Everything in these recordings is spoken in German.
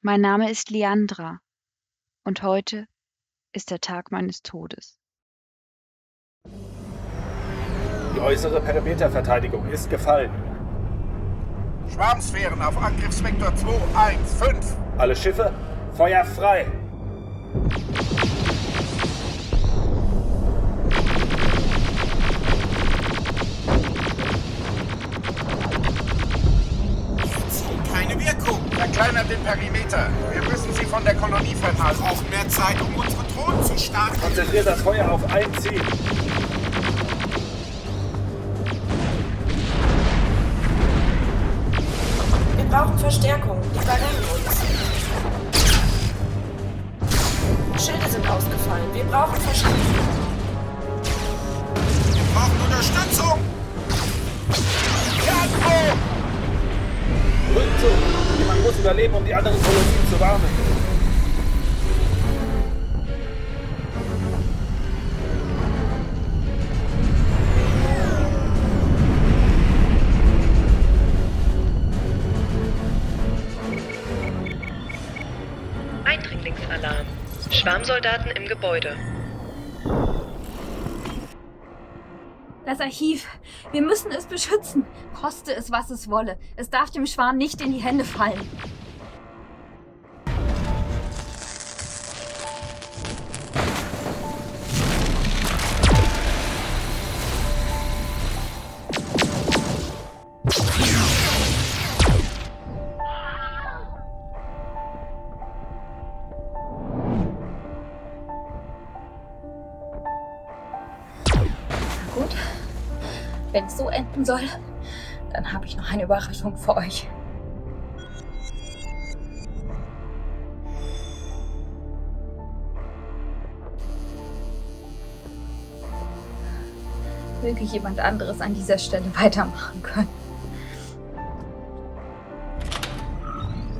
Mein Name ist Liandra und heute ist der Tag meines Todes. Die äußere Perimeterverteidigung ist gefallen. Schwarmsphären auf Angriffsvektor 215. Alle Schiffe, Feuer frei! Keine Wirkung. Verkleinert den Perimeter. Wir müssen sie von der Kolonie fernhalten. Wir brauchen mehr Zeit, um unsere Drohnen zu starten. Konzentriert das Feuer auf ein Ziel. Wir brauchen Verstärkung. Die überrennen uns. Schilde sind ausgefallen. Wir brauchen Verstärkung. Wir brauchen Unterstützung. Jagdboot! Rückzug! Jemand muss überleben, um die anderen Kolonien zu warnen. Eindringlingsalarm. Schwarmsoldaten im Gebäude. Das Archiv. Wir müssen es beschützen. Koste es, was es wolle. Es darf dem Schwarm nicht in die Hände fallen. Gut. Wenn es so enden soll, dann habe ich noch eine Überraschung für euch. Möge jemand anderes an dieser Stelle weitermachen können.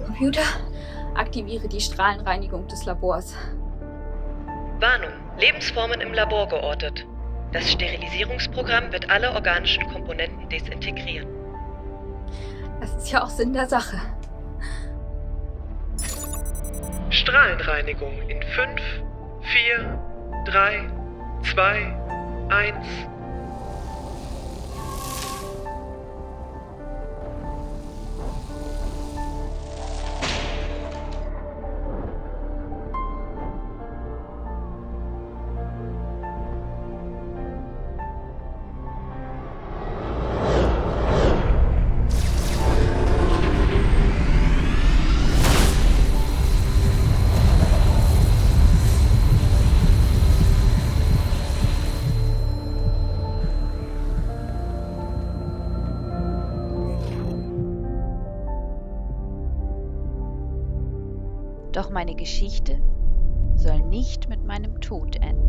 Computer, aktiviere die Strahlenreinigung des Labors. Warnung. Lebensformen im Labor geortet. Das Sterilisierungsprogramm wird alle organischen Komponenten desintegrieren. Das ist ja auch Sinn der Sache. Strahlenreinigung in 5, 4, 3, 2, 1. Doch meine Geschichte soll nicht mit meinem Tod enden.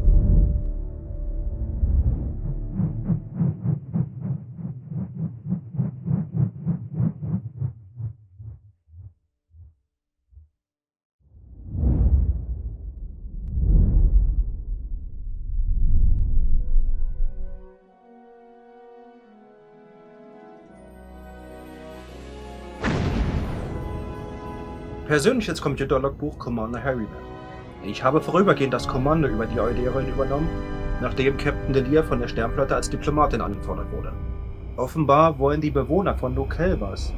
Persönliches Computerlogbuch Commander Harryman. Ich habe vorübergehend das Kommando über die Euderion übernommen, nachdem Captain Delia von der Sternflotte als Diplomatin angefordert wurde. Offenbar wollen die Bewohner von Nukelvas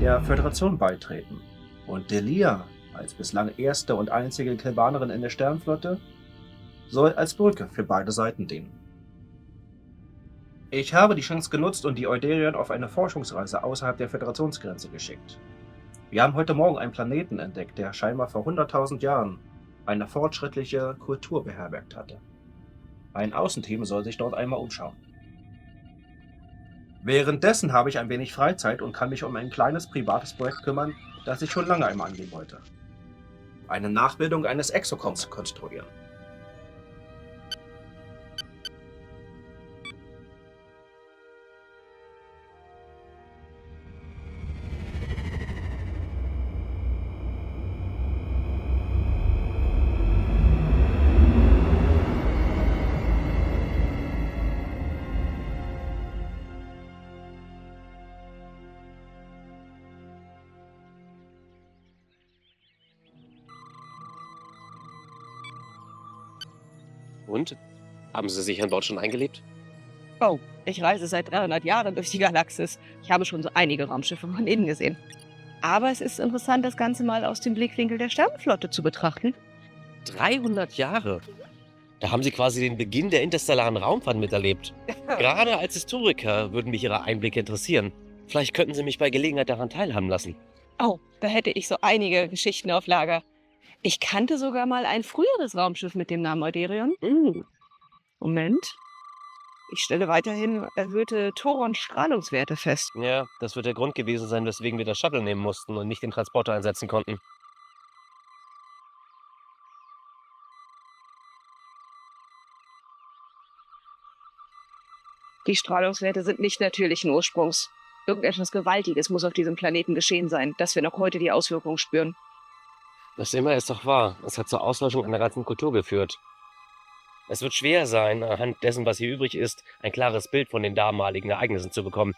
der Föderation beitreten. Und Delia, als bislang erste und einzige Kelvanerin in der Sternflotte, soll als Brücke für beide Seiten dienen. Ich habe die Chance genutzt und die Euderion auf eine Forschungsreise außerhalb der Föderationsgrenze geschickt. Wir haben heute Morgen einen Planeten entdeckt, der scheinbar vor 100.000 Jahren eine fortschrittliche Kultur beherbergt hatte. Ein Außenteam soll sich dort einmal umschauen. Währenddessen habe ich ein wenig Freizeit und kann mich um ein kleines privates Projekt kümmern, das ich schon lange einmal angehen wollte. Eine Nachbildung eines Exocoms zu konstruieren. Und? Haben Sie sich an Bord schon eingelebt? Oh, ich reise seit 300 Jahren durch die Galaxis. Ich habe schon so einige Raumschiffe von innen gesehen. Aber es ist interessant, das Ganze mal aus dem Blickwinkel der Sternenflotte zu betrachten. 300 Jahre? Da haben Sie quasi den Beginn der interstellaren Raumfahrt miterlebt. Gerade als Historiker würden mich Ihre Einblicke interessieren. Vielleicht könnten Sie mich bei Gelegenheit daran teilhaben lassen. Oh, da hätte ich so einige Geschichten auf Lager. Ich kannte sogar mal ein früheres Raumschiff mit dem Namen Euderion. Moment. Ich stelle weiterhin erhöhte Thoron-Strahlungswerte fest. Ja, das wird der Grund gewesen sein, weswegen wir das Shuttle nehmen mussten und nicht den Transporter einsetzen konnten. Die Strahlungswerte sind nicht natürlichen Ursprungs. Irgendetwas Gewaltiges muss auf diesem Planeten geschehen sein, dass wir noch heute die Auswirkungen spüren. Das immer ist doch wahr. Es hat zur Auslöschung einer ganzen Kultur geführt. Es wird schwer sein, anhand dessen, was hier übrig ist, ein klares Bild von den damaligen Ereignissen zu bekommen.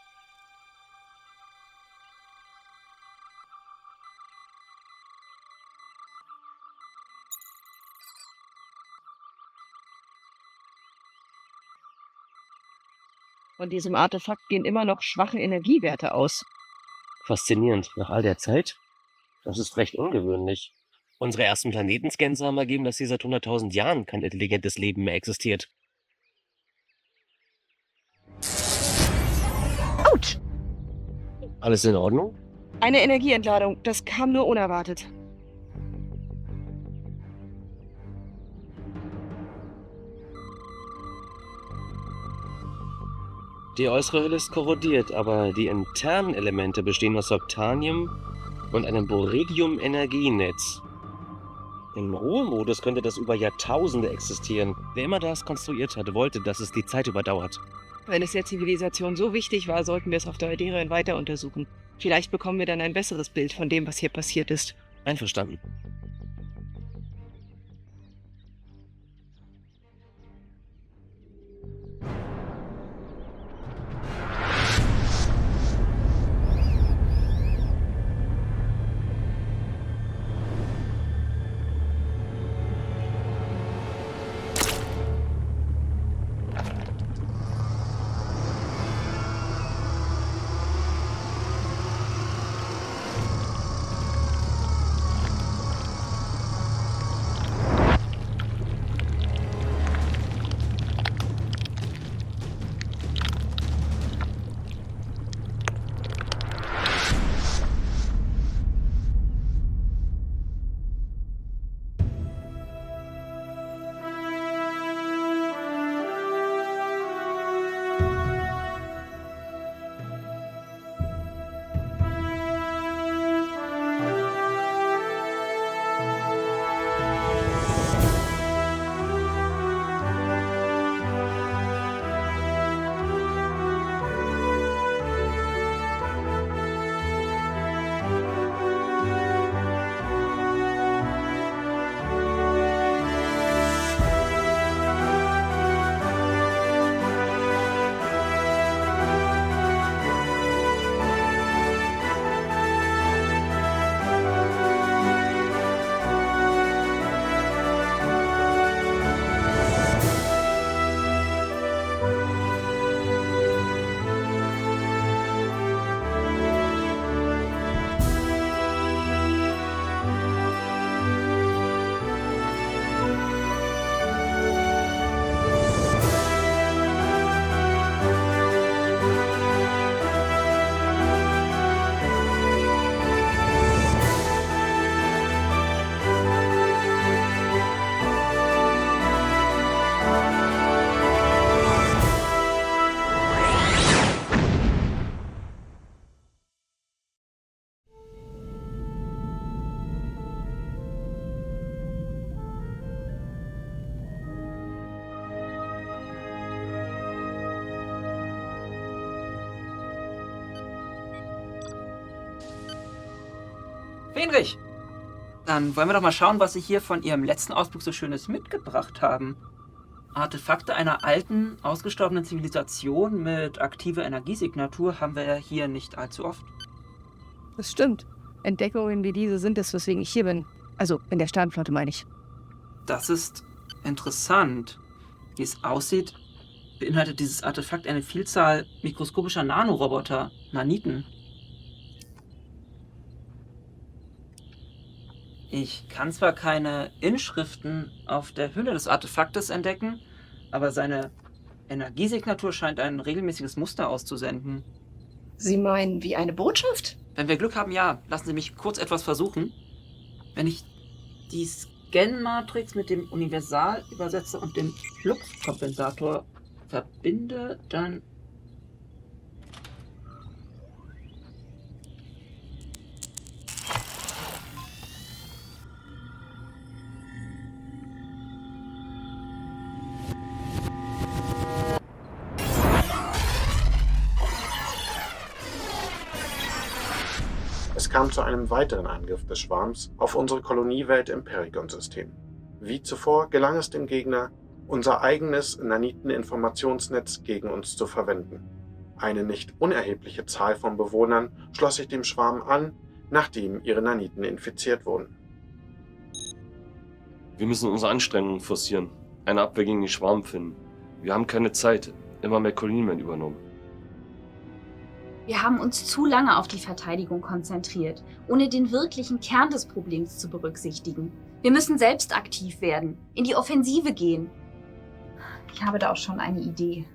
Von diesem Artefakt gehen immer noch schwache Energiewerte aus. Faszinierend. Nach all der Zeit? Das ist recht ungewöhnlich. Unsere ersten Planetenscans haben ergeben, dass hier seit 100.000 Jahren kein intelligentes Leben mehr existiert. Autsch! Alles in Ordnung? Eine Energieentladung, das kam nur unerwartet. Die äußere Hülle ist korrodiert, aber die internen Elemente bestehen aus Octanium und einem Boredium-Energienetz. Im Ruhemodus könnte das über Jahrtausende existieren. Wer immer das konstruiert hat, wollte, dass es die Zeit überdauert. Wenn es der Zivilisation so wichtig war, sollten wir es auf der Euderion weiter untersuchen. Vielleicht bekommen wir dann ein besseres Bild von dem, was hier passiert ist. Einverstanden. Fenrich! Dann wollen wir doch mal schauen, was Sie hier von Ihrem letzten Ausflug so Schönes mitgebracht haben. Artefakte einer alten, ausgestorbenen Zivilisation mit aktiver Energiesignatur haben wir ja hier nicht allzu oft. Das stimmt. Entdeckungen wie diese sind es, weswegen ich hier bin. Also in der Sternenflotte meine ich. Das ist interessant. Wie es aussieht, beinhaltet dieses Artefakt eine Vielzahl mikroskopischer Nanoroboter, Naniten. Ich kann zwar keine Inschriften auf der Hülle des Artefaktes entdecken, aber seine Energiesignatur scheint ein regelmäßiges Muster auszusenden. Sie meinen wie eine Botschaft? Wenn wir Glück haben, ja. Lassen Sie mich kurz etwas versuchen. Wenn ich die Scan-Matrix mit dem Universalübersetzer und dem Fluxkompensator verbinde, dann... Es kam zu einem weiteren Angriff des Schwarms auf unsere Koloniewelt im Perigon-System. Wie zuvor gelang es dem Gegner, unser eigenes Naniten-Informationsnetz gegen uns zu verwenden. Eine nicht unerhebliche Zahl von Bewohnern schloss sich dem Schwarm an, nachdem ihre Naniten infiziert wurden. Wir müssen unsere Anstrengungen forcieren. Eine Abwehr gegen den Schwarm finden. Wir haben keine Zeit. Immer mehr Kolonien werden übernommen. Wir haben uns zu lange auf die Verteidigung konzentriert, ohne den wirklichen Kern des Problems zu berücksichtigen. Wir müssen selbst aktiv werden, in die Offensive gehen. Ich habe da auch schon eine Idee.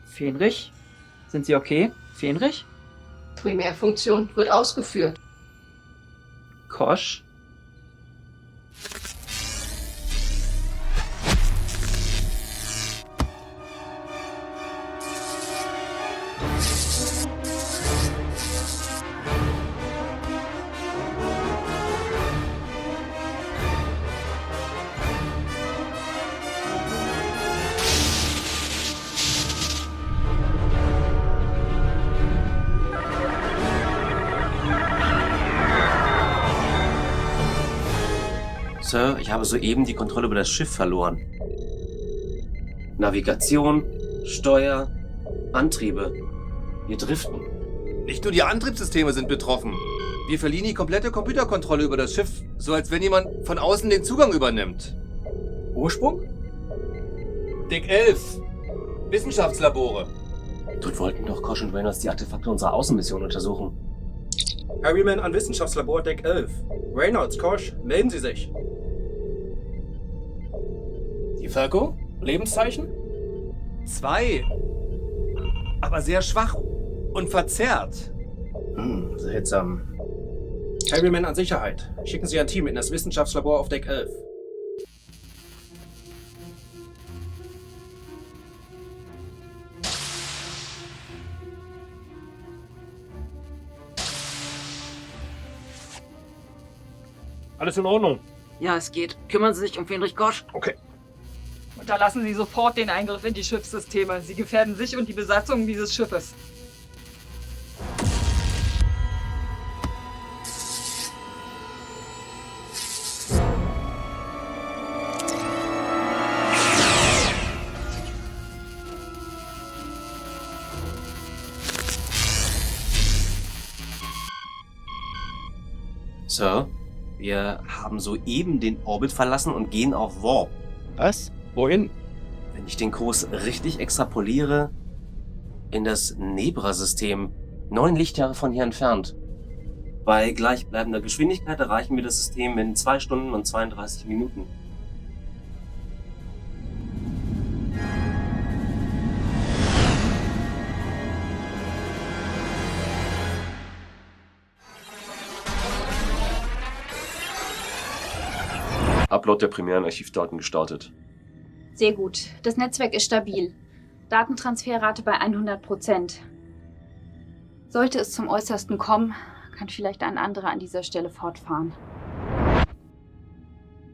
Fenrich? Sind Sie okay? Fenrich? Primärfunktion wird ausgeführt. Kosch? Sir, ich habe soeben die Kontrolle über das Schiff verloren. Navigation, Steuer, Antriebe. Wir driften. Nicht nur die Antriebssysteme sind betroffen. Wir verlieren die komplette Computerkontrolle über das Schiff, so als wenn jemand von außen den Zugang übernimmt. Ursprung? Deck 11. Wissenschaftslabore. Dort wollten doch Kosch und Reynolds die Artefakte unserer Außenmission untersuchen. Harryman an Wissenschaftslabor Deck 11. Reynolds, Kosch, melden Sie sich. Die Falco? Lebenszeichen? 2. Aber sehr schwach und verzerrt. Seltsam. Harryman an Sicherheit. Schicken Sie ein Team in das Wissenschaftslabor auf Deck 11. Alles in Ordnung. Ja, es geht. Kümmern Sie sich um Fenrich Kosch. Okay. Unterlassen Sie sofort den Eingriff in die Schiffssysteme. Sie gefährden sich und die Besatzung dieses Schiffes. Sir, wir haben soeben den Orbit verlassen und gehen auf Warp. Was? Wohin? Wenn ich den Kurs richtig extrapoliere, in das Nebra-System, 9 Lichtjahre von hier entfernt. Bei gleichbleibender Geschwindigkeit erreichen wir das System in 2 Stunden und 32 Minuten. Upload der primären Archivdaten gestartet. Sehr gut. Das Netzwerk ist stabil. Datentransferrate bei 100%. Sollte es zum Äußersten kommen, kann vielleicht ein anderer an dieser Stelle fortfahren.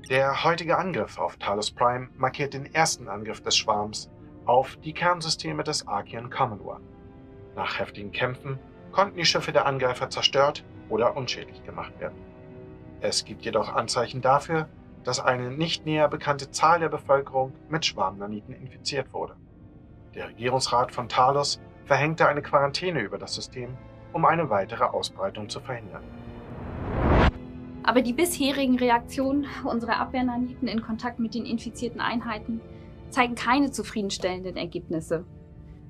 Der heutige Angriff auf Talos Prime markiert den ersten Angriff des Schwarms auf die Kernsysteme des Archean Commonwealth. Nach heftigen Kämpfen konnten die Schiffe der Angreifer zerstört oder unschädlich gemacht werden. Es gibt jedoch Anzeichen dafür, dass eine nicht näher bekannte Zahl der Bevölkerung mit Schwarmnaniten infiziert wurde. Der Regierungsrat von Talos verhängte eine Quarantäne über das System, um eine weitere Ausbreitung zu verhindern. Aber die bisherigen Reaktionen unserer Abwehrnaniten in Kontakt mit den infizierten Einheiten zeigen keine zufriedenstellenden Ergebnisse.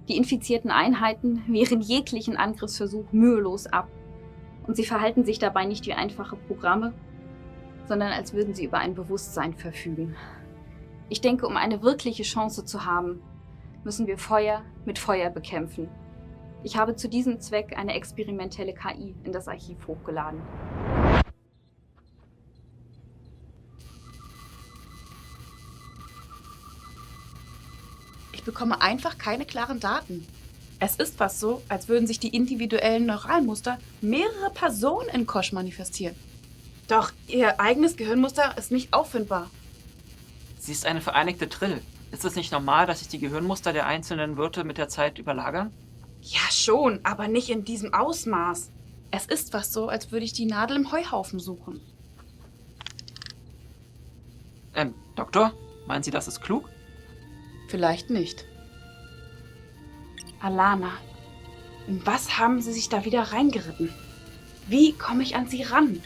Die infizierten Einheiten wehren jeglichen Angriffsversuch mühelos ab. Und sie verhalten sich dabei nicht wie einfache Programme, sondern als würden sie über ein Bewusstsein verfügen. Ich denke, um eine wirkliche Chance zu haben, müssen wir Feuer mit Feuer bekämpfen. Ich habe zu diesem Zweck eine experimentelle KI in das Archiv hochgeladen. Ich bekomme einfach keine klaren Daten. Es ist fast so, als würden sich die individuellen Neuralmuster mehrerer Personen in Kosch manifestieren. Doch ihr eigenes Gehirnmuster ist nicht auffindbar. Sie ist eine vereinigte Trill. Ist es nicht normal, dass sich die Gehirnmuster der einzelnen Wirte mit der Zeit überlagern? Ja schon, aber nicht in diesem Ausmaß. Es ist fast so, als würde ich die Nadel im Heuhaufen suchen. Doktor, meinen Sie, das ist klug? Vielleicht nicht. Alana, in was haben Sie sich da wieder reingeritten? Wie komme ich an Sie ran?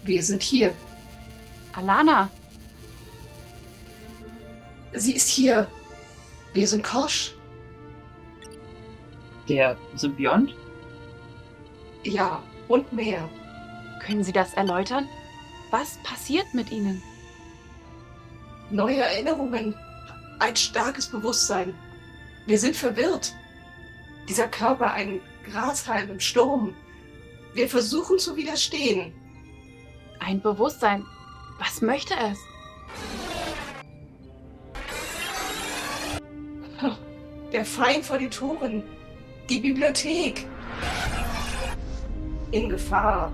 Wir sind hier. Alana! Sie ist hier. Wir sind Kosch. Der Symbiont? Ja, und mehr. Können Sie das erläutern? Was passiert mit Ihnen? Neue Erinnerungen. Ein starkes Bewusstsein. Wir sind verwirrt. Dieser Körper ein Grashalm im Sturm. Wir versuchen zu widerstehen. Ein Bewusstsein. Was möchte es? Der Feind vor den Toren. Die Bibliothek. In Gefahr.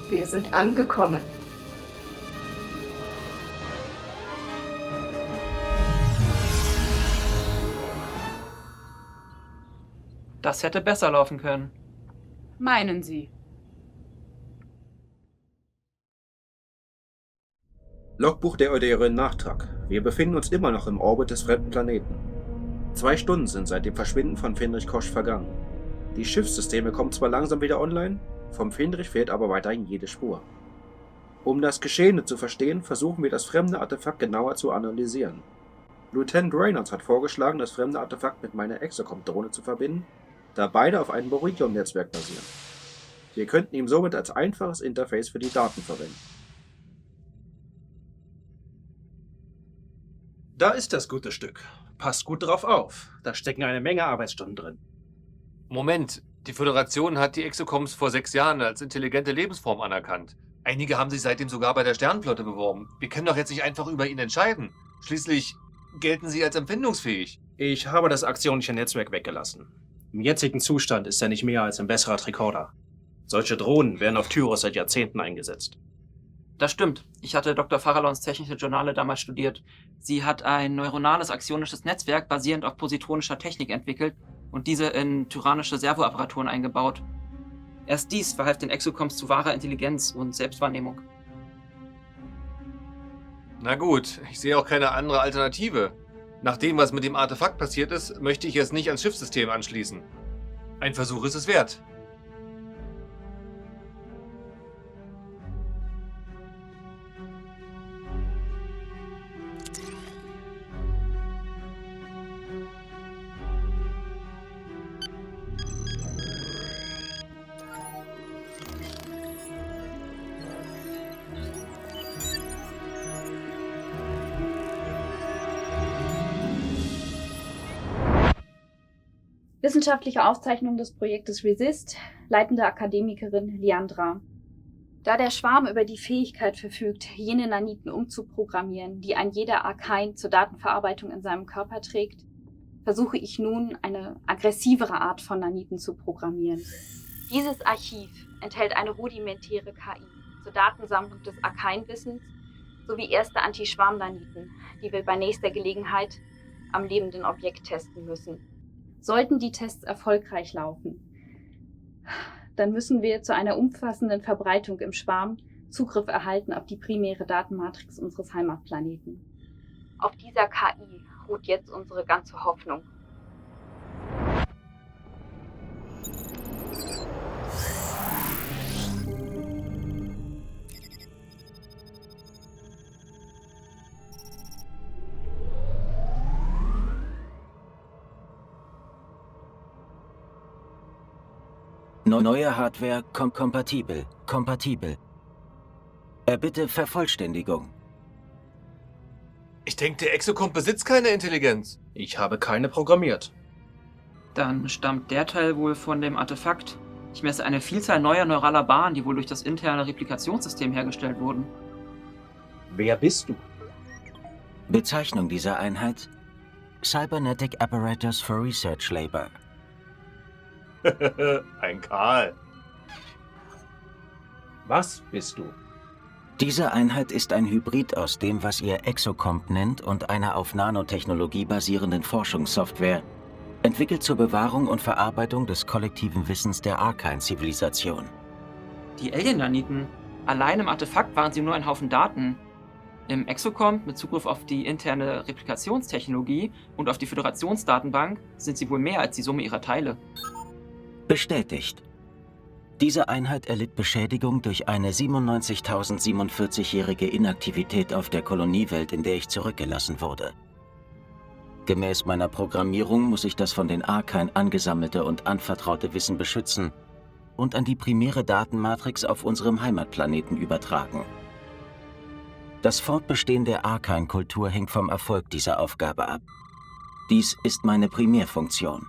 Wir sind angekommen. Das hätte besser laufen können. Meinen Sie? Logbuch der Euderion Nachtrag. Wir befinden uns immer noch im Orbit des fremden Planeten. 2 Stunden sind seit dem Verschwinden von Fenrich Kosch vergangen. Die Schiffssysteme kommen zwar langsam wieder online, vom Fenrich fehlt aber weiterhin jede Spur. Um das Geschehene zu verstehen, versuchen wir das fremde Artefakt genauer zu analysieren. Lieutenant Reynolds hat vorgeschlagen, das fremde Artefakt mit meiner Exocom-Drohne zu verbinden, da beide auf einem Boridium-Netzwerk basieren. Wir könnten ihn somit als einfaches Interface für die Daten verwenden. Da ist das gute Stück. Passt gut drauf auf. Da stecken eine Menge Arbeitsstunden drin. Moment, die Föderation hat die Exocoms vor 6 Jahren als intelligente Lebensform anerkannt. Einige haben sich seitdem sogar bei der Sternenflotte beworben. Wir können doch jetzt nicht einfach über ihn entscheiden. Schließlich gelten sie als empfindungsfähig. Ich habe das aktionische Netzwerk weggelassen. Im jetzigen Zustand ist er nicht mehr als ein besserer Tricorder. Solche Drohnen werden auf Tyros seit Jahrzehnten eingesetzt. Das stimmt. Ich hatte Dr. Farallons technische Journale damals studiert. Sie hat ein neuronales aktionisches Netzwerk basierend auf positronischer Technik entwickelt und diese in tyrannische Servoapparaturen eingebaut. Erst dies verhalf den Exocoms zu wahrer Intelligenz und Selbstwahrnehmung. Na gut, ich sehe auch keine andere Alternative. Nach dem, was mit dem Artefakt passiert ist, möchte ich es nicht ans Schiffssystem anschließen. Ein Versuch ist es wert. Wissenschaftliche Aufzeichnung des Projektes Resist, leitende Akademikerin Liandra. Da der Schwarm über die Fähigkeit verfügt, jene Naniten umzuprogrammieren, die ein jeder Arkain zur Datenverarbeitung in seinem Körper trägt, versuche ich nun, eine aggressivere Art von Naniten zu programmieren. Dieses Archiv enthält eine rudimentäre KI zur Datensammlung des Arkain-Wissens sowie erste Anti-Schwarm-Naniten, die wir bei nächster Gelegenheit am lebenden Objekt testen müssen. Sollten die Tests erfolgreich laufen, dann müssen wir zu einer umfassenden Verbreitung im Schwarm Zugriff erhalten auf die primäre Datenmatrix unseres Heimatplaneten. Auf dieser KI ruht jetzt unsere ganze Hoffnung. Neue Hardware kompatibel. Erbitte Vervollständigung. Ich denke, der Exocomp besitzt keine Intelligenz. Ich habe keine programmiert. Dann stammt der Teil wohl von dem Artefakt. Ich messe eine Vielzahl neuer neuraler Bahnen, die wohl durch das interne Replikationssystem hergestellt wurden. Wer bist du? Bezeichnung dieser Einheit: Cybernetic Apparatus for Research Labor. Ein Karl. Was bist du? Diese Einheit ist ein Hybrid aus dem, was ihr Exocomp nennt, und einer auf Nanotechnologie basierenden Forschungssoftware, entwickelt zur Bewahrung und Verarbeitung des kollektiven Wissens der Arkane-Zivilisation. Die Alien-Naniten. Allein im Artefakt waren sie nur ein Haufen Daten. Im Exocomp mit Zugriff auf die interne Replikationstechnologie und auf die Föderationsdatenbank sind sie wohl mehr als die Summe ihrer Teile. Bestätigt. Diese Einheit erlitt Beschädigung durch eine 97.047-jährige Inaktivität auf der Koloniewelt, in der ich zurückgelassen wurde. Gemäß meiner Programmierung muss ich das von den Arkane angesammelte und anvertraute Wissen beschützen und an die primäre Datenmatrix auf unserem Heimatplaneten übertragen. Das Fortbestehen der Arkane-Kultur hängt vom Erfolg dieser Aufgabe ab. Dies ist meine Primärfunktion.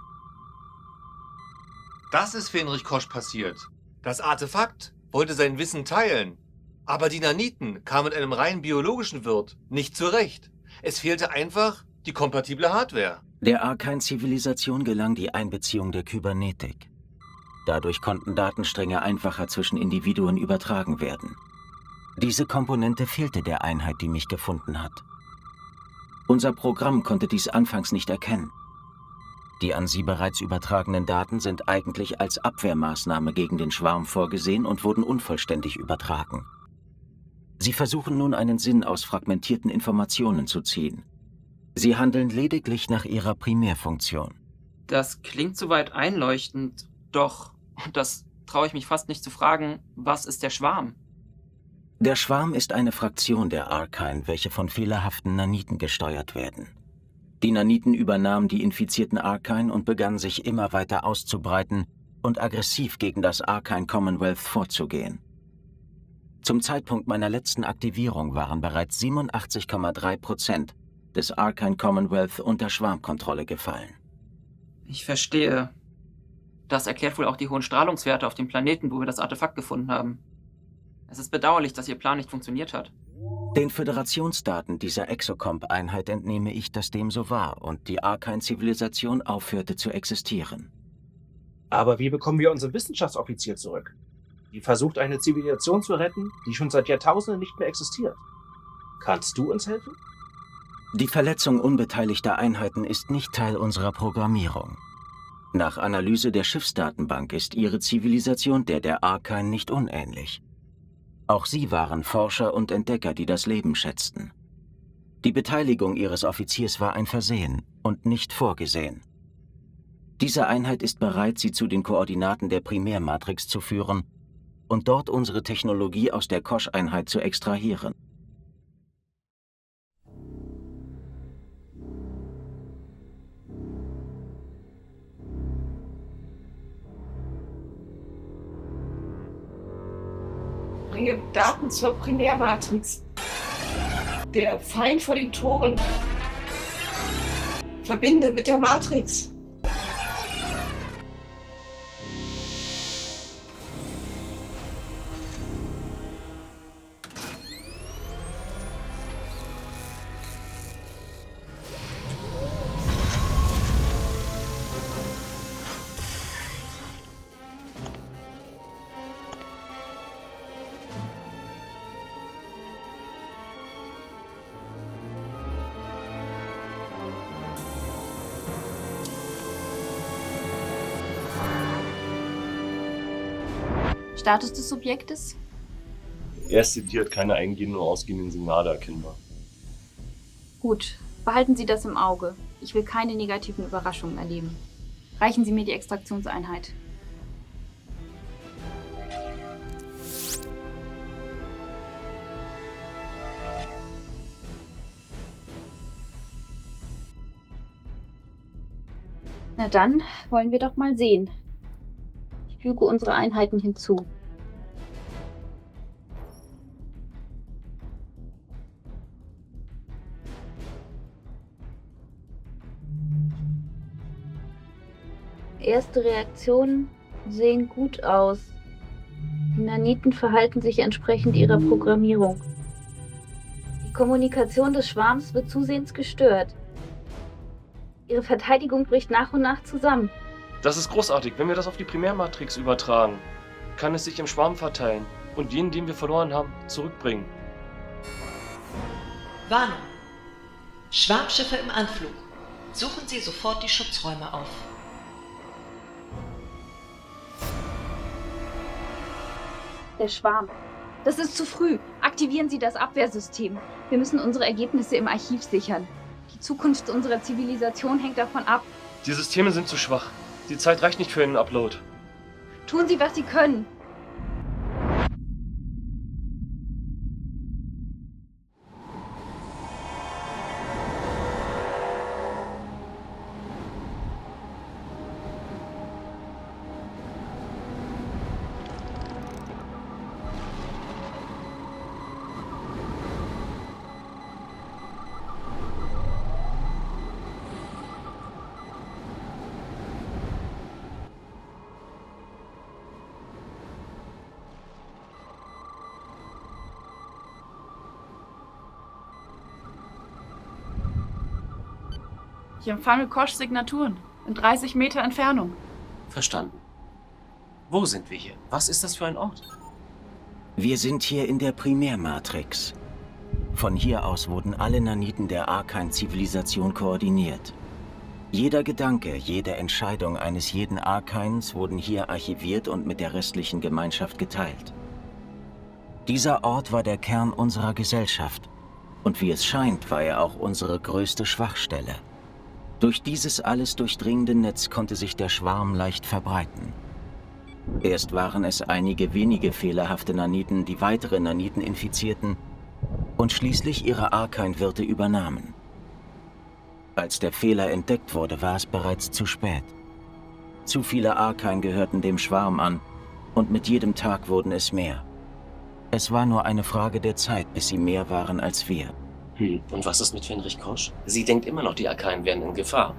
Das ist Fenrich Kosch passiert. Das Artefakt wollte sein Wissen teilen. Aber die Naniten kamen mit einem rein biologischen Wirt nicht zurecht. Es fehlte einfach die kompatible Hardware. Der Arkane-Zivilisation gelang die Einbeziehung der Kybernetik. Dadurch konnten Datenstränge einfacher zwischen Individuen übertragen werden. Diese Komponente fehlte der Einheit, die mich gefunden hat. Unser Programm konnte dies anfangs nicht erkennen. Die an sie bereits übertragenen Daten sind eigentlich als Abwehrmaßnahme gegen den Schwarm vorgesehen und wurden unvollständig übertragen. Sie versuchen nun einen Sinn aus fragmentierten Informationen zu ziehen. Sie handeln lediglich nach ihrer Primärfunktion. Das klingt soweit einleuchtend, doch, und das traue ich mich fast nicht zu fragen, was ist der Schwarm? Der Schwarm ist eine Fraktion der Arkane, welche von fehlerhaften Naniten gesteuert werden. Die Naniten übernahmen die infizierten Arkane und begannen sich immer weiter auszubreiten und aggressiv gegen das Arkane Commonwealth vorzugehen. Zum Zeitpunkt meiner letzten Aktivierung waren bereits 87,3% des Arkane Commonwealth unter Schwarmkontrolle gefallen. Ich verstehe. Das erklärt wohl auch die hohen Strahlungswerte auf dem Planeten, wo wir das Artefakt gefunden haben. Es ist bedauerlich, dass Ihr Plan nicht funktioniert hat. Den Föderationsdaten dieser Exocomp-Einheit entnehme ich, dass dem so war und die Arkane-Zivilisation aufhörte zu existieren. Aber wie bekommen wir unseren Wissenschaftsoffizier zurück? Die versucht, eine Zivilisation zu retten, die schon seit Jahrtausenden nicht mehr existiert. Kannst du uns helfen? Die Verletzung unbeteiligter Einheiten ist nicht Teil unserer Programmierung. Nach Analyse der Schiffsdatenbank ist ihre Zivilisation der Arkane nicht unähnlich. Auch sie waren Forscher und Entdecker, die das Leben schätzten. Die Beteiligung ihres Offiziers war ein Versehen und nicht vorgesehen. Diese Einheit ist bereit, sie zu den Koordinaten der Primärmatrix zu führen und dort unsere Technologie aus der Kosch-Einheit zu extrahieren. Bringe Daten zur Primärmatrix. Der Feind vor den Toren. Verbinde mit der Matrix. Status des Subjektes? Er ist sediert, keine eingehenden oder ausgehenden Signale erkennbar. Gut, behalten Sie das im Auge. Ich will keine negativen Überraschungen erleben. Reichen Sie mir die Extraktionseinheit. Na dann, wollen wir doch mal sehen. Ich füge unsere Einheiten hinzu. Erste Reaktionen sehen gut aus. Die Naniten verhalten sich entsprechend ihrer Programmierung. Die Kommunikation des Schwarms wird zusehends gestört. Ihre Verteidigung bricht nach und nach zusammen. Das ist großartig. Wenn wir das auf die Primärmatrix übertragen, kann es sich im Schwarm verteilen und jenen, den wir verloren haben, zurückbringen. Warnung. Schwarmschiffe im Anflug. Suchen Sie sofort die Schutzräume auf. Der Schwarm. Das ist zu früh. Aktivieren Sie das Abwehrsystem. Wir müssen unsere Ergebnisse im Archiv sichern. Die Zukunft unserer Zivilisation hängt davon ab. Die Systeme sind zu schwach. Die Zeit reicht nicht für einen Upload. Tun Sie, was Sie können. Ich empfange Koschs Signaturen in 30 Meter Entfernung. Verstanden. Wo sind wir hier? Was ist das für ein Ort? Wir sind hier in der Primärmatrix. Von hier aus wurden alle Naniten der Arcane-Zivilisation koordiniert. Jeder Gedanke, jede Entscheidung eines jeden Arcanes wurden hier archiviert und mit der restlichen Gemeinschaft geteilt. Dieser Ort war der Kern unserer Gesellschaft. Und wie es scheint, war er auch unsere größte Schwachstelle. Durch dieses alles durchdringende Netz konnte sich der Schwarm leicht verbreiten. Erst waren es einige wenige fehlerhafte Naniten, die weitere Naniten infizierten und schließlich ihre Arcane-Wirte übernahmen. Als der Fehler entdeckt wurde, war es bereits zu spät. Zu viele Arcane gehörten dem Schwarm an und mit jedem Tag wurden es mehr. Es war nur eine Frage der Zeit, bis sie mehr waren als wir. Und was ist mit Fenrich Kosch? Sie denkt immer noch, die Arkanen wären in Gefahr.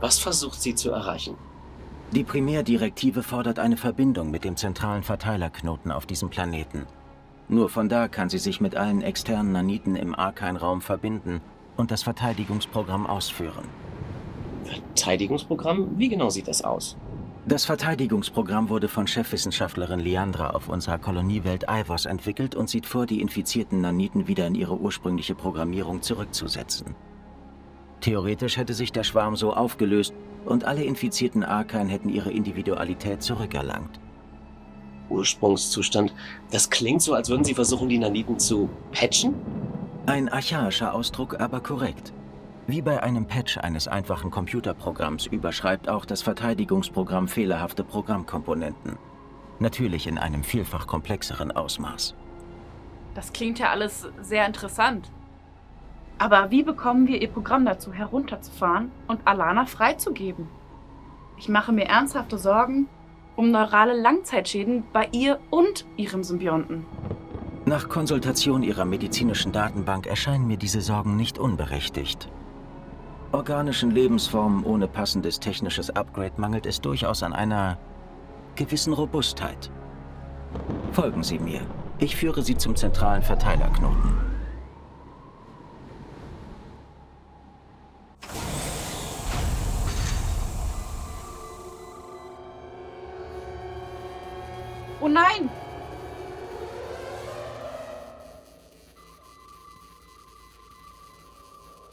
Was versucht sie zu erreichen? Die Primärdirektive fordert eine Verbindung mit dem zentralen Verteilerknoten auf diesem Planeten. Nur von da kann sie sich mit allen externen Naniten im Arcane-Raum verbinden und das Verteidigungsprogramm ausführen. Verteidigungsprogramm? Wie genau sieht das aus? Das Verteidigungsprogramm wurde von Chefwissenschaftlerin Liandra auf unserer Koloniewelt Ivos entwickelt und sieht vor, die infizierten Naniten wieder in ihre ursprüngliche Programmierung zurückzusetzen. Theoretisch hätte sich der Schwarm so aufgelöst und alle infizierten Arcane hätten ihre Individualität zurückerlangt. Ursprungszustand? Das klingt so, als würden sie versuchen, die Naniten zu patchen? Ein archaischer Ausdruck, aber korrekt. Wie bei einem Patch eines einfachen Computerprogramms überschreibt auch das Verteidigungsprogramm fehlerhafte Programmkomponenten. Natürlich in einem vielfach komplexeren Ausmaß. Das klingt ja alles sehr interessant. Aber wie bekommen wir ihr Programm dazu, herunterzufahren und Alana freizugeben? Ich mache mir ernsthafte Sorgen um neurale Langzeitschäden bei ihr und ihrem Symbionten. Nach Konsultation ihrer medizinischen Datenbank erscheinen mir diese Sorgen nicht unberechtigt. Organischen Lebensformen ohne passendes technisches Upgrade mangelt es durchaus an einer gewissen Robustheit. Folgen Sie mir. Ich führe Sie zum zentralen Verteilerknoten. Oh nein!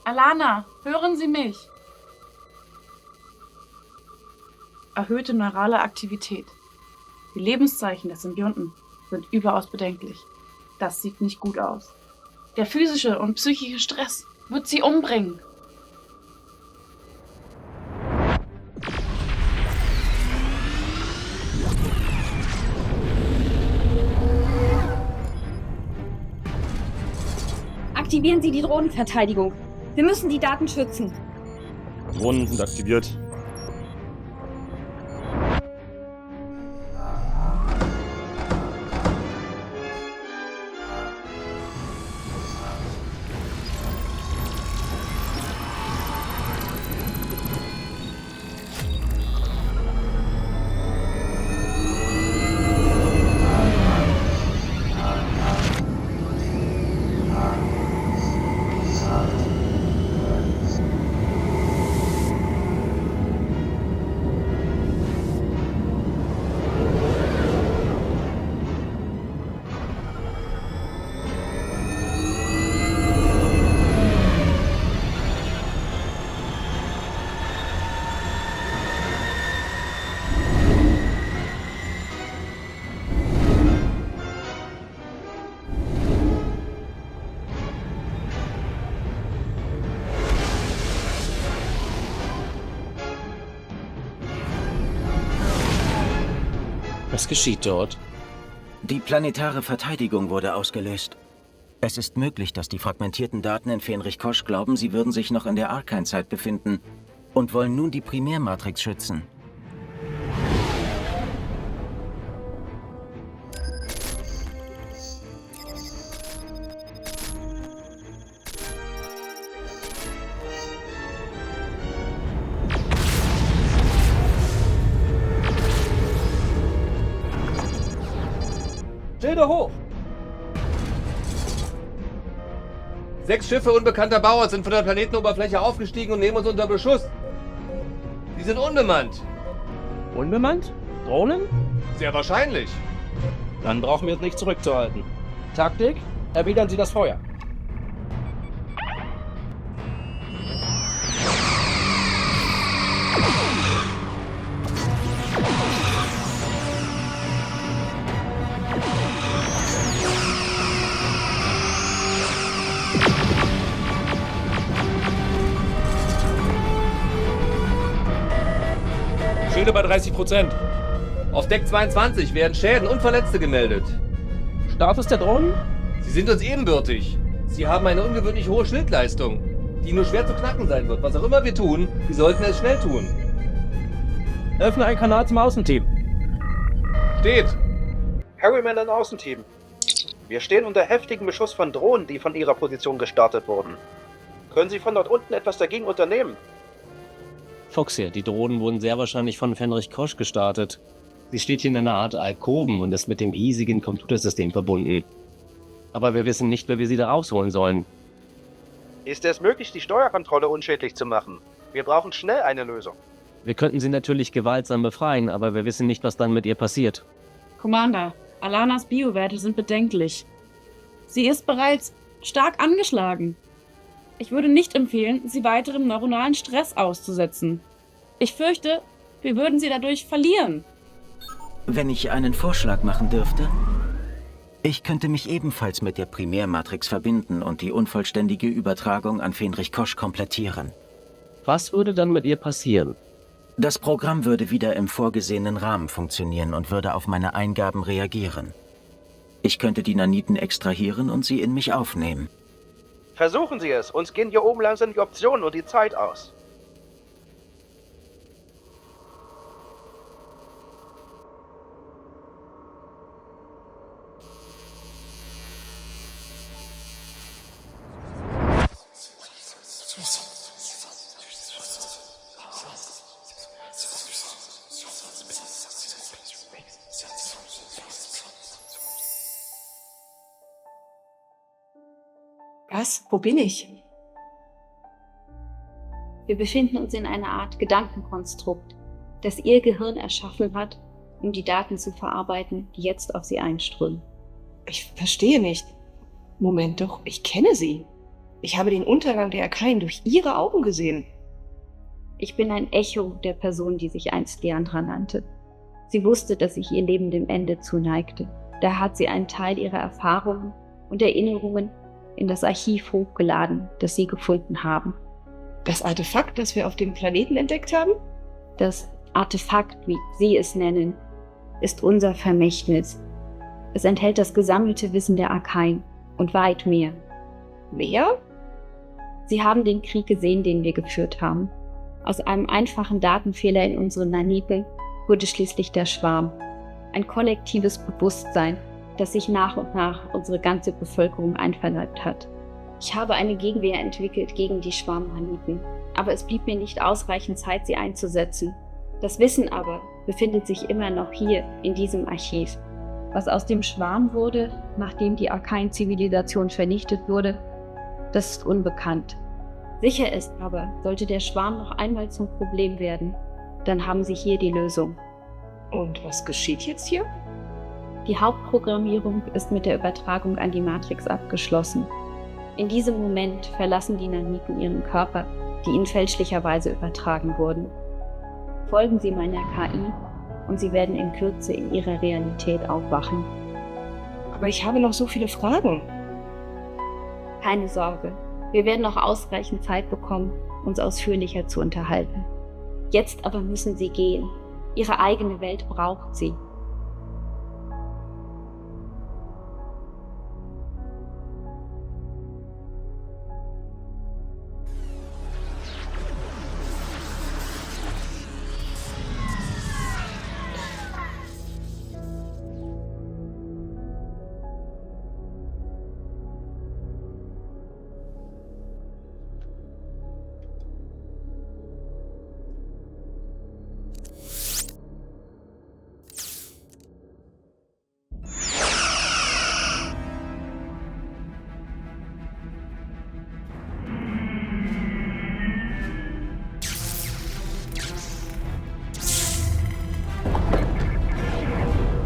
Alana, hören Sie mich! Erhöhte neurale Aktivität. Die Lebenszeichen des Symbionten sind überaus bedenklich. Das sieht nicht gut aus. Der physische und psychische Stress wird sie umbringen. Aktivieren Sie die Drohnenverteidigung. Wir müssen die Daten schützen. Drohnen sind aktiviert. Was geschieht dort? Die planetare Verteidigung wurde ausgelöst. Es ist möglich, dass die fragmentierten Daten in Fenrich Kosch glauben, sie würden sich noch in der Arkane-Zeit befinden und wollen nun die Primärmatrix schützen. Schilder hoch! 6 Schiffe unbekannter Bauart sind von der Planetenoberfläche aufgestiegen und nehmen uns unter Beschuss. Die sind unbemannt. Unbemannt? Drohnen? Sehr wahrscheinlich. Dann brauchen wir es nicht zurückzuhalten. Taktik? Erwidern Sie das Feuer. Schilde bei 30%. Auf Deck 22 werden Schäden und Verletzte gemeldet. Status der Drohnen? Sie sind uns ebenbürtig. Sie haben eine ungewöhnlich hohe Schildleistung, die nur schwer zu knacken sein wird. Was auch immer wir tun, wir sollten es schnell tun. Öffne einen Kanal zum Außenteam. Steht. Harriman im Außenteam. Wir stehen unter heftigem Beschuss von Drohnen, die von ihrer Position gestartet wurden. Können Sie von dort unten etwas dagegen unternehmen? Foxy, die Drohnen wurden sehr wahrscheinlich von Fenrich Kosch gestartet. Sie steht hier in einer Art Alkoven und ist mit dem riesigen Computersystem verbunden. Aber wir wissen nicht, wer wir sie da rausholen sollen. Ist es möglich, die Steuerkontrolle unschädlich zu machen? Wir brauchen schnell eine Lösung. Wir könnten sie natürlich gewaltsam befreien, aber wir wissen nicht, was dann mit ihr passiert. Commander, Alanas Biowerte sind bedenklich. Sie ist bereits stark angeschlagen. Ich würde nicht empfehlen, sie weiterem neuronalen Stress auszusetzen. Ich fürchte, wir würden sie dadurch verlieren. Wenn ich einen Vorschlag machen dürfte? Ich könnte mich ebenfalls mit der Primärmatrix verbinden und die unvollständige Übertragung an Fenrich Kosch komplettieren. Was würde dann mit ihr passieren? Das Programm würde wieder im vorgesehenen Rahmen funktionieren und würde auf meine Eingaben reagieren. Ich könnte die Naniten extrahieren und sie in mich aufnehmen. Versuchen Sie es, uns gehen hier oben langsam die Optionen und die Zeit aus. Was? Wo bin ich? Wir befinden uns in einer Art Gedankenkonstrukt, das Ihr Gehirn erschaffen hat, um die Daten zu verarbeiten, die jetzt auf Sie einströmen. Ich verstehe nicht. Moment doch, ich kenne sie. Ich habe den Untergang der Arkane durch ihre Augen gesehen. Ich bin ein Echo der Person, die sich einst Leandra nannte. Sie wusste, dass sich ihr Leben dem Ende zuneigte. Da hat sie einen Teil ihrer Erfahrungen und Erinnerungen in das Archiv hochgeladen, das sie gefunden haben. Das Artefakt, das wir auf dem Planeten entdeckt haben? Das Artefakt, wie Sie es nennen, ist unser Vermächtnis. Es enthält das gesammelte Wissen der Archain und weit mehr. Mehr? Sie haben den Krieg gesehen, den wir geführt haben. Aus einem einfachen Datenfehler in unseren Naniten wurde schließlich der Schwarm. Ein kollektives Bewusstsein, das sich nach und nach unsere ganze Bevölkerung einverleibt hat. Ich habe eine Gegenwehr entwickelt gegen die Schwarmnaniten, aber es blieb mir nicht ausreichend Zeit, sie einzusetzen. Das Wissen aber befindet sich immer noch hier in diesem Archiv. Was aus dem Schwarm wurde, nachdem die Archain-Zivilisation vernichtet wurde, das ist unbekannt. Sicher ist aber, sollte der Schwarm noch einmal zum Problem werden, dann haben Sie hier die Lösung. Und was geschieht jetzt hier? Die Hauptprogrammierung ist mit der Übertragung an die Matrix abgeschlossen. In diesem Moment verlassen die Naniten ihren Körper, die ihnen fälschlicherweise übertragen wurden. Folgen Sie meiner KI und Sie werden in Kürze in Ihrer Realität aufwachen. Aber ich habe noch so viele Fragen. Keine Sorge, wir werden noch ausreichend Zeit bekommen, uns ausführlicher zu unterhalten. Jetzt aber müssen Sie gehen. Ihre eigene Welt braucht Sie.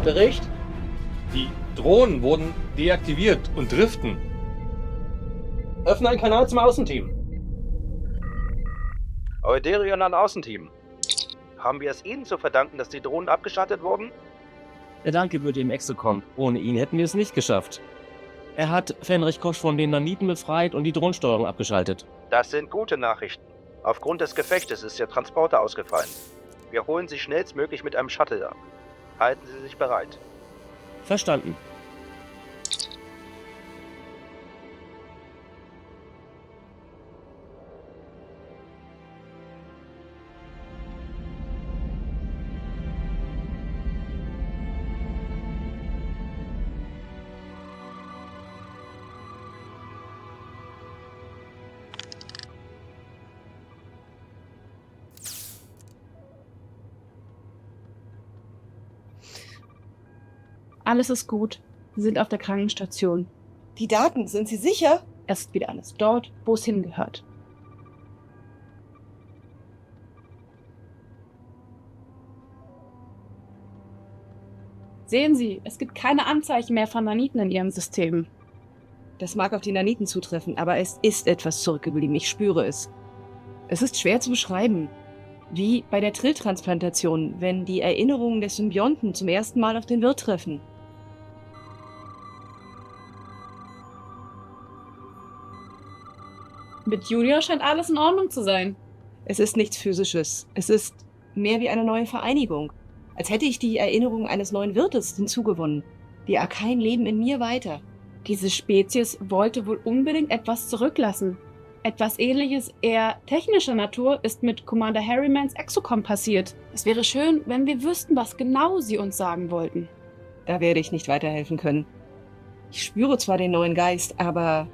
Bericht? Die Drohnen wurden deaktiviert und driften. Öffne einen Kanal zum Außenteam. Euderion an Außenteam. Haben wir es Ihnen zu verdanken, dass die Drohnen abgeschaltet wurden? Der Dank gebührt dem Exocom. Ohne ihn hätten wir es nicht geschafft. Er hat Fenrich Kosch von den Naniten befreit und die Drohnensteuerung abgeschaltet. Das sind gute Nachrichten. Aufgrund des Gefechtes ist der Transporter ausgefallen. Wir holen Sie schnellstmöglich mit einem Shuttle ab. Halten Sie sich bereit. Verstanden. Alles ist gut. Sie sind auf der Krankenstation. Die Daten, sind Sie sicher? Es ist wieder alles dort, wo es hingehört. Sehen Sie, es gibt keine Anzeichen mehr von Naniten in Ihrem System. Das mag auf die Naniten zutreffen, aber es ist etwas zurückgeblieben. Ich spüre es. Es ist schwer zu beschreiben. Wie bei der Trilltransplantation, wenn die Erinnerungen des Symbionten zum ersten Mal auf den Wirt treffen. Mit Junior scheint alles in Ordnung zu sein. Es ist nichts Physisches. Es ist mehr wie eine neue Vereinigung. Als hätte ich die Erinnerung eines neuen Wirtes hinzugewonnen. Die Archain leben in mir weiter. Diese Spezies wollte wohl unbedingt etwas zurücklassen. Etwas Ähnliches, eher technischer Natur, ist mit Commander Harrymans Exocom passiert. Es wäre schön, wenn wir wüssten, was genau sie uns sagen wollten. Da werde ich nicht weiterhelfen können. Ich spüre zwar den neuen Geist, aber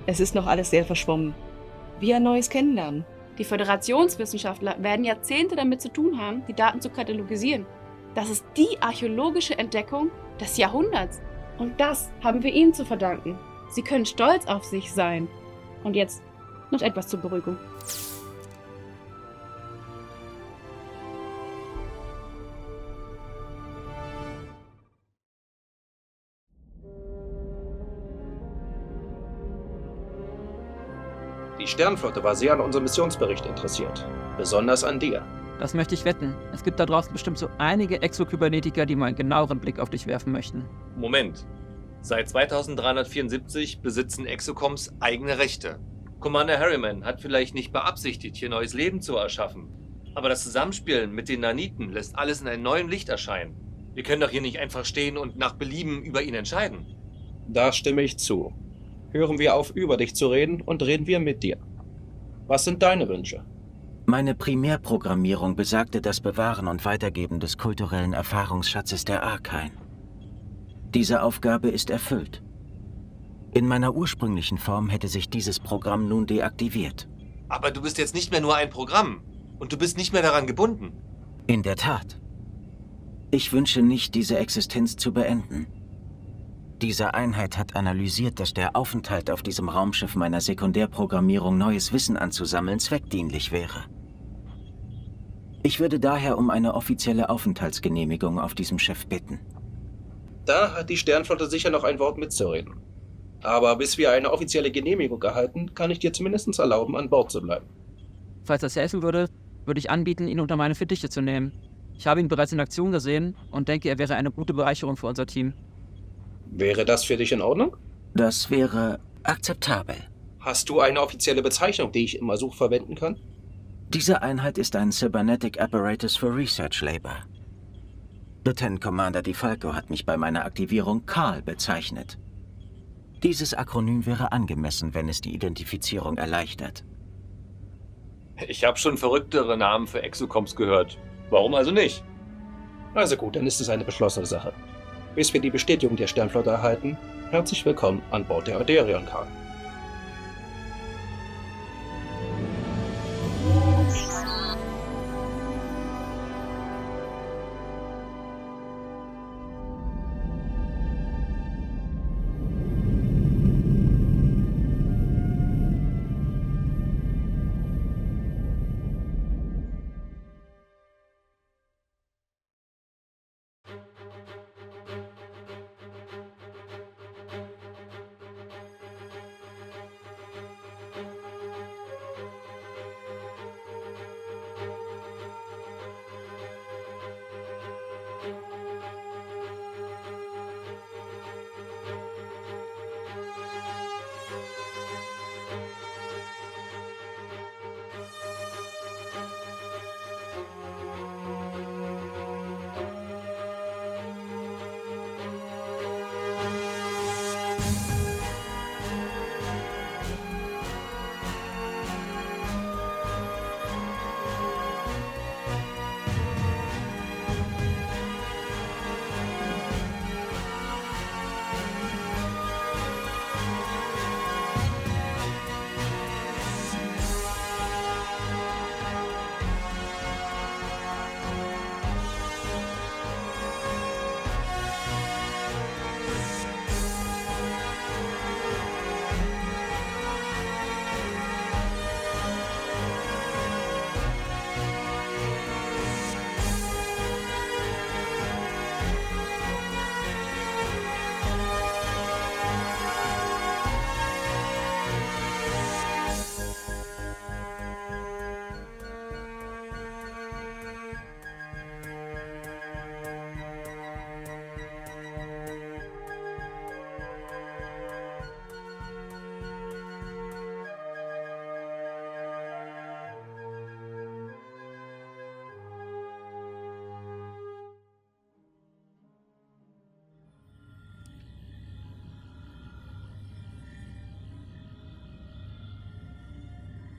es ist noch alles sehr verschwommen. Wie ein neues Kennenlernen. Die Föderationswissenschaftler werden Jahrzehnte damit zu tun haben, die Daten zu katalogisieren. Das ist die archäologische Entdeckung des Jahrhunderts. Und das haben wir ihnen zu verdanken. Sie können stolz auf sich sein. Und jetzt noch etwas zur Beruhigung. Die Sternflotte war sehr an unserem Missionsbericht interessiert. Besonders an dir. Das möchte ich wetten. Es gibt da draußen bestimmt so einige Exokybernetiker, die mal einen genaueren Blick auf dich werfen möchten. Moment. Seit 2374 besitzen Exocoms eigene Rechte. Commander Harriman hat vielleicht nicht beabsichtigt, hier neues Leben zu erschaffen. Aber das Zusammenspiel mit den Naniten lässt alles in einem neuen Licht erscheinen. Wir können doch hier nicht einfach stehen und nach Belieben über ihn entscheiden. Da stimme ich zu. Hören wir auf, über dich zu reden und reden wir mit dir. Was sind deine Wünsche? Meine Primärprogrammierung besagte das Bewahren und Weitergeben des kulturellen Erfahrungsschatzes der Arcane. Diese Aufgabe ist erfüllt. In meiner ursprünglichen Form hätte sich dieses Programm nun deaktiviert. Aber du bist jetzt nicht mehr nur ein Programm. Und du bist nicht mehr daran gebunden. In der Tat. Ich wünsche nicht, diese Existenz zu beenden. Diese Einheit hat analysiert, dass der Aufenthalt auf diesem Raumschiff meiner Sekundärprogrammierung neues Wissen anzusammeln zweckdienlich wäre. Ich würde daher um eine offizielle Aufenthaltsgenehmigung auf diesem Schiff bitten. Da hat die Sternflotte sicher noch ein Wort mitzureden. Aber bis wir eine offizielle Genehmigung erhalten, kann ich dir zumindest erlauben, an Bord zu bleiben. Falls das helfen würde, würde ich anbieten, ihn unter meine Fittiche zu nehmen. Ich habe ihn bereits in Aktion gesehen und denke, er wäre eine gute Bereicherung für unser Team. Wäre das für dich in Ordnung? Das wäre akzeptabel. Hast du eine offizielle Bezeichnung, die ich im Ersuch verwenden kann? Diese Einheit ist ein Cybernetic Apparatus for Research Labor. Lieutenant Commander DeFalco hat mich bei meiner Aktivierung Karl bezeichnet. Dieses Akronym wäre angemessen, wenn es die Identifizierung erleichtert. Ich habe schon verrücktere Namen für Exocoms gehört. Warum also nicht? Also gut, dann ist es eine beschlossene Sache. Bis wir die Bestätigung der Sternflotte erhalten, herzlich willkommen an Bord der Euderion, Karl.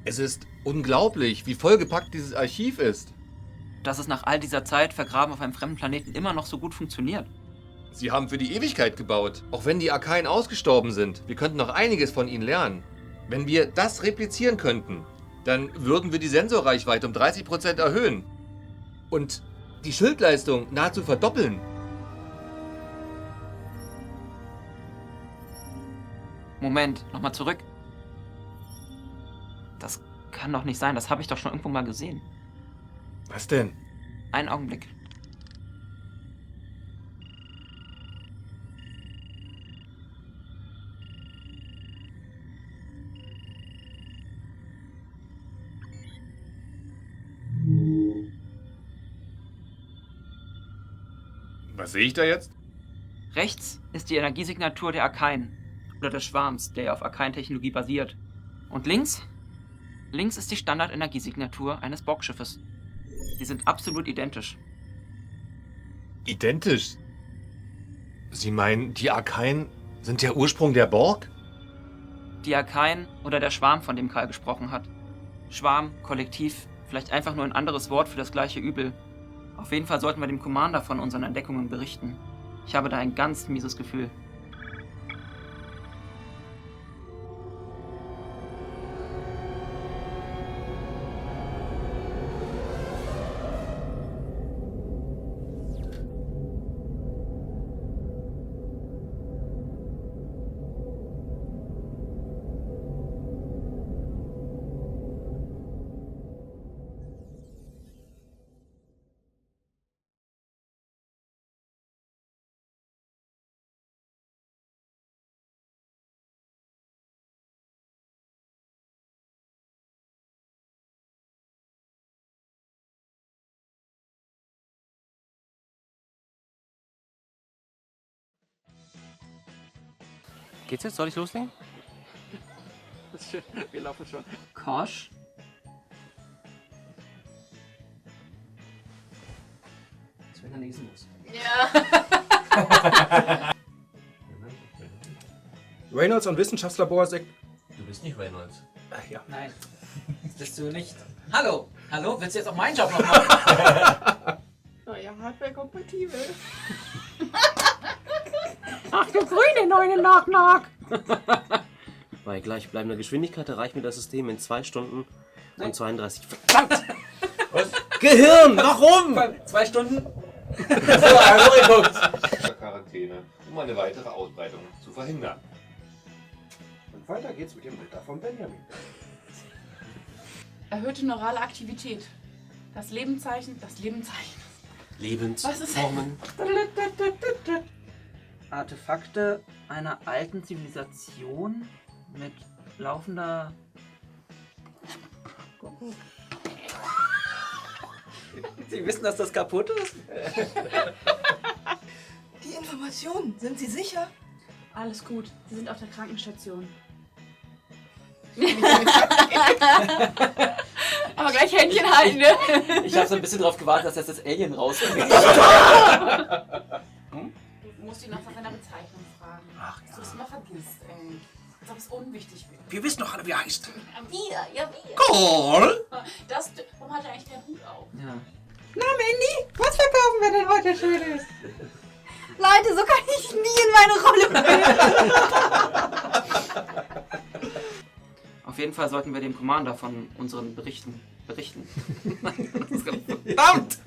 Es ist unglaublich, wie vollgepackt dieses Archiv ist. Dass es nach all dieser Zeit vergraben auf einem fremden Planeten immer noch so gut funktioniert. Sie haben für die Ewigkeit gebaut, auch wenn die Archaien ausgestorben sind. Wir könnten noch einiges von ihnen lernen. Wenn wir das replizieren könnten, dann würden wir die Sensorreichweite um 30% erhöhen. Und die Schildleistung nahezu verdoppeln. Moment, nochmal zurück. Das kann doch nicht sein, das habe ich doch schon irgendwo mal gesehen. Was denn? Einen Augenblick. Was sehe ich da jetzt? Rechts ist die Energiesignatur der Archaeen oder des Schwarms, der auf Archaeen-Technologie basiert. Und links ist die Standard-Energiesignatur eines Borgschiffes. Die sind absolut identisch. Identisch? Sie meinen, die Archaeen sind der Ursprung der Borg? Die Archaeen oder der Schwarm, von dem Karl gesprochen hat. Schwarm, Kollektiv, vielleicht einfach nur ein anderes Wort für das gleiche Übel. Auf jeden Fall sollten wir dem Commander von unseren Entdeckungen berichten. Ich habe da ein ganz mieses Gefühl. Geht's jetzt? Soll ich loslegen? Das ist schön. Wir laufen schon. Kosch? Das wenn er lesen muss. Ja. Reynolds und Wissenschaftslabor sagt... Du bist nicht Reynolds. Ach ja. Nein, das bist du nicht. Hallo, hallo, willst du jetzt auch meinen Job noch machen? Neuer Hardware-kompatibel. Ach, du grüne neue Knock-Knock! Bei gleichbleibender Geschwindigkeit erreicht mir das System in 2 Stunden und 32... Verdammt! Was? Gehirn, warum? 2 Stunden? Quarantäne, um eine weitere Ausbreitung zu verhindern. Und weiter geht's mit dem Ritter von Benjamin. Erhöhte neurale Aktivität. Das Lebenszeichen. Lebensformen. Artefakte einer alten Zivilisation mit laufender... Sie wissen, dass das kaputt ist? Die Informationen, sind Sie sicher? Alles gut. Sie sind auf der Krankenstation. Aber gleich Händchen halten, ne? Ich habe so ein bisschen drauf gewartet, dass jetzt das Alien rauskommt. Du musst ihn nach seiner Bezeichnung fragen. Ach, dass du das immer vergisst, ey. Als ob es unwichtig wäre. Wir wissen doch alle, wie er heißt. Wir. Cole! Warum hat er eigentlich den Hut auf? Ja. Na, Mandy, was verkaufen wir denn heute Schönes? Leute, so kann ich nie in meine Rolle bringen. Auf jeden Fall sollten wir dem Commander von unseren berichten. Verdammt!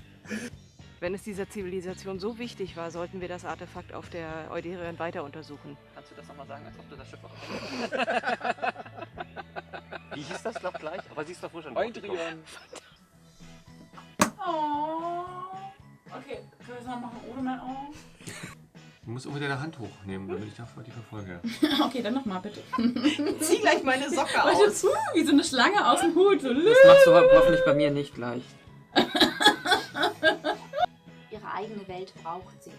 Wenn es dieser Zivilisation so wichtig war, sollten wir das Artefakt auf der Euderion weiter untersuchen. Kannst du das nochmal sagen, als ob du das Schiff auch... Wie hieß das noch gleich? Aber sie ist doch wohl schon Euderion. Oh. Okay, können wir das mal machen ohne mein Ohr? Du musst irgendwie deine Hand hochnehmen, damit ich die verfolge. Okay, dann nochmal bitte. Zieh gleich meine Socke Weißt du, aus. wie so eine Schlange aus dem Hut. So. Das machst du hoffentlich bei mir nicht gleich. Ihre eigene Welt braucht sie.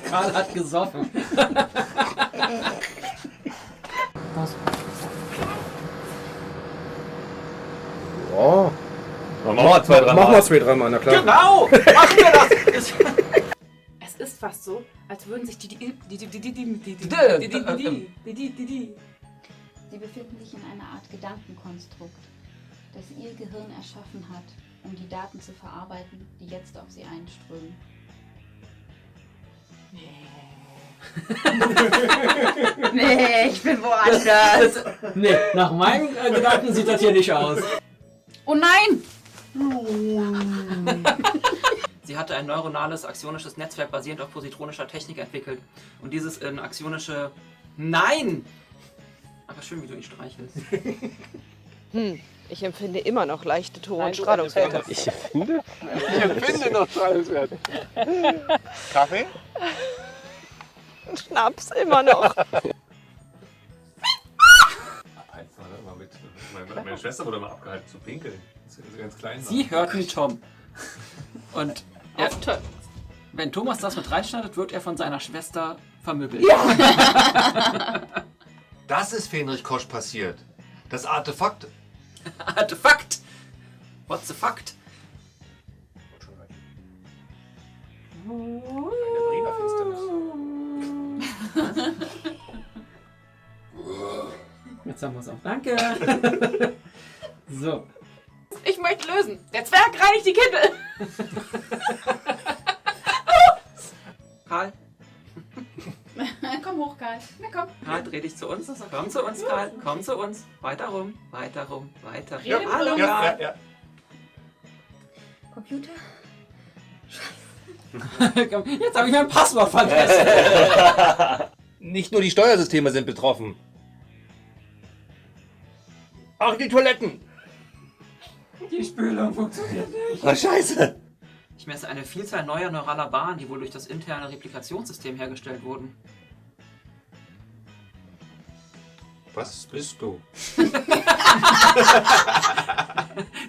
Karl hat gesoffen. Was? Oh. Machen wir 2, 3 Mal. Machen wir 2, 3 Mal, na klar. Genau! Machen wir das! Es ist fast so, als würden sich Sie befinden sich in einer Art Gedankenkonstrukt, das Ihr Gehirn erschaffen hat, um die Daten zu verarbeiten, die jetzt auf Sie einströmen. Nee, ich bin woanders. Nee, nach meinen Gedanken sieht das hier nicht aus. Oh nein! Sie hatte ein neuronales aktionisches Netzwerk basierend auf positronischer Technik entwickelt. Und dieses in aktionische... Nein! Aber schön, wie du ihn streichelst. Ich empfinde immer noch leichte Ton- und Strahlungswerte. Ich empfinde? Ich empfinde noch Strahlungswerte. Kaffee? Schnaps, immer noch. Abheizen wir abgeschaltet. Meine Schwester wurde mal abgehalten zu pinkeln. Das ist ganz klein. Sie hörten Tom. Und wenn Thomas das mit reinschneidet, wird er von seiner Schwester vermöbelt. Ja. Das ist Fenrich Kosch passiert. Das Artefakt. Artefakt? What's the fact? Jetzt haben wir es auch. Danke. So. Ich möchte lösen. Der Zwerg reinigt die Kittel. Karl. Komm hoch, Karl. Na komm. Karl, dreh dich zu uns. Komm zu uns, Karl. Komm zu uns. Weiter rum, weiter rum, weiter. Ja, hallo, Karl. Ja. Computer? Jetzt habe ich mein Passwort vergessen. Nicht nur die Steuersysteme sind betroffen. Auch die Toiletten. Die Spülung funktioniert nicht. Oh, scheiße. Ich messe eine Vielzahl neuer neuraler Bahnen, die wohl durch das interne Replikationssystem hergestellt wurden. Was bist du?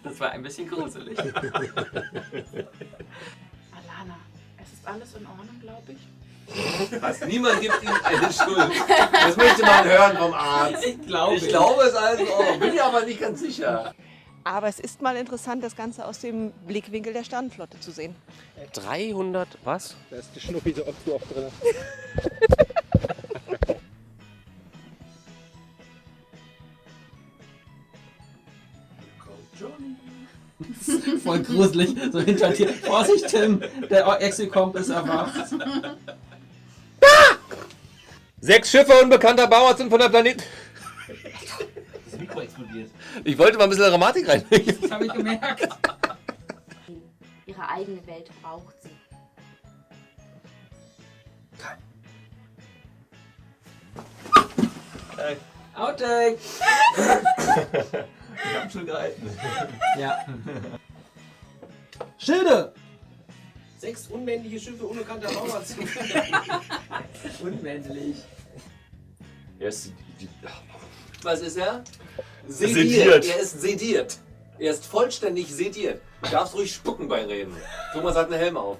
Das war ein bisschen gruselig. Alana, es ist alles in Ordnung, glaube ich. Was? Niemand gibt ihm eine Schuld. Das möchte man hören vom Arzt. Ich glaube es also auch. Bin ich aber nicht ganz sicher. Aber es ist mal interessant, das Ganze aus dem Blickwinkel der Sternenflotte zu sehen. 300, was? Da ist die Schnuffi so oft drin. Voll gruselig, so hinter dir. Vorsicht, Tim, der Execomp ist erwacht. 6 Schiffe unbekannter Bauart sind von der Planet. Das Mikro explodiert. Ich wollte mal ein bisschen Dramatik reinbringen. Das habe ich gemerkt. Ihre eigene Welt braucht sie. Outtake! Ich hab schon gehalten. Ja. Schilde! 6 unmännliche Schiffe unbekannter Bauart. Unmännlich. Was ist er? Sediert. Er ist sediert. Er ist vollständig sediert. Du darfst ruhig spucken bei Reden. Thomas hat einen Helm auf.